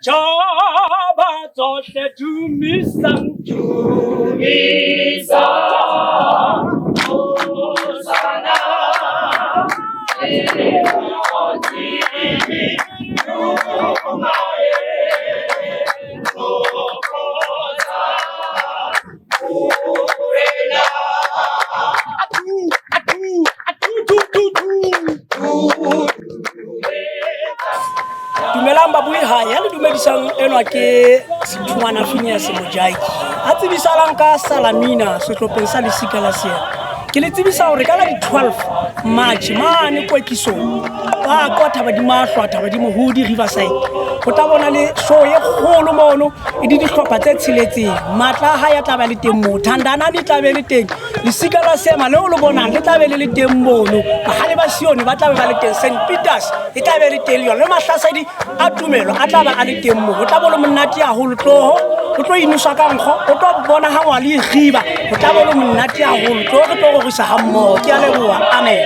Java tsohle dumisang Hosana Dumelang babui hae ya le dumedisang enwa ke Sithungwana Phineas Mojaki a tsebisalang ka Salamina sehlopheng sa lesika la Seema. Ke le tsebisa hore ka la di 12 March mane kwetlisong ba kwa Thabadimahlo Thabadimohodi Riverside go tla bona le show ye kgolo mono e di dihlopha tse tsheletseng matla ha ya tla ba le teng mo Thandana di tla be le teng lesika la Seema le o le bonang le tla be le teng mono bahale ba Sione ba tla be ba le teng St Peters e tla be le teng le Mahlasedi a Tumelo a tla ba a le teng mo go tla bolo monnati haholo tloho o tlo inuswa ka nkgo o tlo bona ha wa le khiba go tla bolo monnati haholo tlo re tlo go isa ha mmoho ke a leboha amen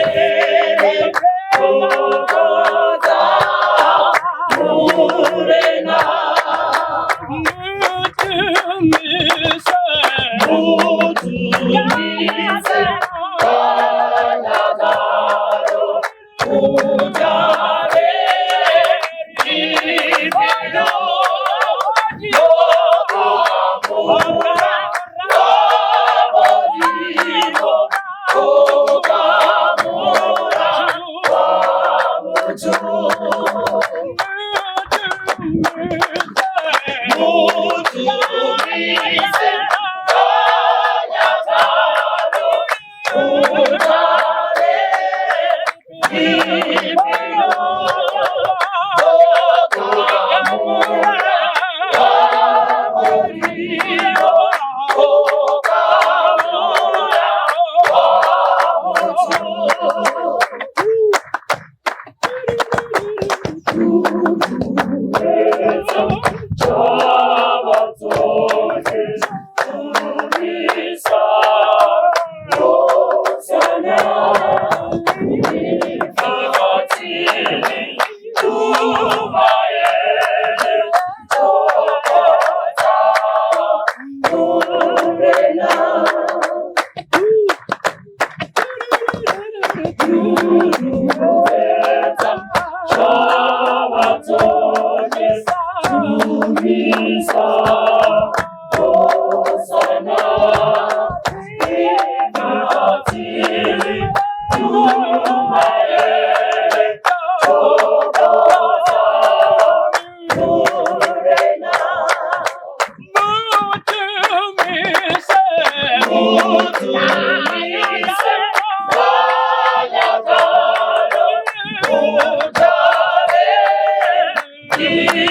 Yeah.